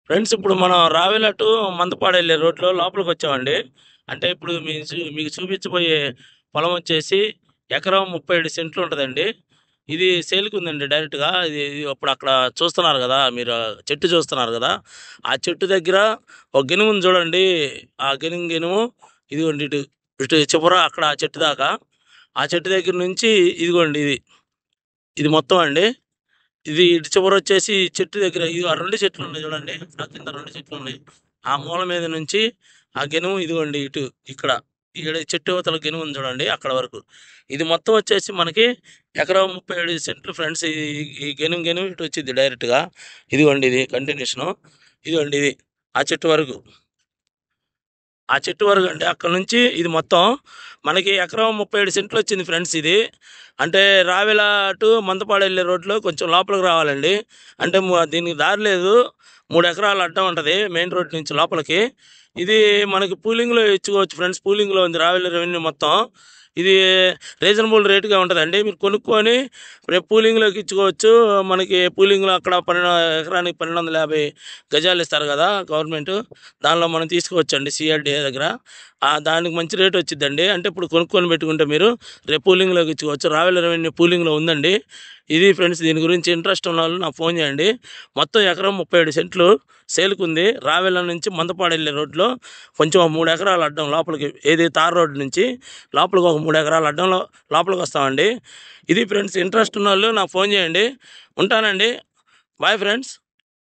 Friends ఇప్పుడు మనం Ravela to Mandapadu వెళ్ళే రోడ్లో లోపలికి వచ్చామండి. అంటే ఇప్పుడు మీకు చూపించబోయే పొలం వచ్చేసి ఎకరం 37 సెంట్లు ఉంటుందండి. ఇది సేల్కి ఉందండి డైరెక్ట్గా. ఇది ఇప్పుడు అక్కడ చూస్తున్నారు కదా మీరు, చెట్టు చూస్తున్నారు కదా, ఆ చెట్టు దగ్గర ఒక గెనుము ఉంది చూడండి. ఆ గెనుము ఇదిగోండి, ఇటు ఇటు చివర అక్కడ ఆ చెట్టు దాకా, ఆ చెట్టు దగ్గర నుంచి ఇదిగోండి ఇది ఇది మొత్తం అండి. ఇది ఇటు చివరొచ్చేసి చెట్టు దగ్గర ఇది ఆ 2 చెట్లు ఉన్నాయి చూడండి. ఆ కింద 2 చెట్లు ఉన్నాయి. ఆ మూల మీద నుంచి ఆ గెనుము ఇదిగోండి ఇటు ఇక్కడ ఈడ చెట్టు అవతల గెనుము ఉంది చూడండి అక్కడ వరకు. ఇది మొత్తం వచ్చేసి మనకి ఎకరం 37 సెంట్లు ఫ్రెండ్స్. ఈ గెనుము ఇటు వచ్చిద్ది డైరెక్ట్‌గా. ఇదిగోండి ఇది కంటిన్యూషను. ఇదిగోండి ఇది ఆ చెట్టు వరకు. ఆ చెట్టు వరకు అంటే అక్కడ నుంచి ఇది మొత్తం మనకి ఎకరం 37 సెంట్లు వచ్చింది ఫ్రెండ్స్ ఇది. అంటే రావెల టు మందపాడు వెళ్ళే రోడ్లో కొంచెం లోపలికి రావాలండి. అంటే దీనికి దారి లేదు. 3 ఎకరాల అడ్డం ఉంటుంది మెయిన్ రోడ్ నుంచి లోపలికి. ఇది మనకి పూలింగ్లో ఇచ్చుకోవచ్చు ఫ్రెండ్స్. పూలింగ్లో ఉంది రావెల రెవెన్యూ మొత్తం. ఇది రీజనబుల్ రేటుగా ఉంటుందండి. మీరు కొనుక్కొని రేపు పూలింగ్లోకి ఇచ్చుకోవచ్చు. మనకి పూలింగ్లో అక్కడ ఎకరానికి 1250 గజాలు ఇస్తారు కదా గవర్నమెంట్. దానిలో మనం తీసుకోవచ్చండి సిఆర్డీఏ దగ్గర. దానికి మంచి రేట్ వచ్చిద్దండి. అంటే ఇప్పుడు కొనుక్కొని పెట్టుకుంటే మీరు రేపు పూలింగ్లోకి ఇచ్చుకోవచ్చు. రావెల రెవెన్యూ పూలింగ్లో ఉందండి. ఇది ఫ్రెండ్స్, దీని గురించి ఇంట్రెస్ట్ ఉన్న వాళ్ళు నాకు ఫోన్ చేయండి. మొత్తం ఎకరం 37 సెంట్లు సేల్కుంది. రావెల నుంచి మందపాడు వెళ్ళే రోడ్లో కొంచెం 3 ఎకరాల అడ్డం లోపలికి, ఏది తార్ రోడ్డు నుంచి లోపలికి ఒక 3 ఎకరాల అడ్డంలో లోపలికి వస్తామండి. ఇది ఫ్రెండ్స్, ఇంట్రెస్ట్ ఉన్న వాళ్ళు నాకు ఫోన్ చేయండి. ఉంటానండి. Bye friends.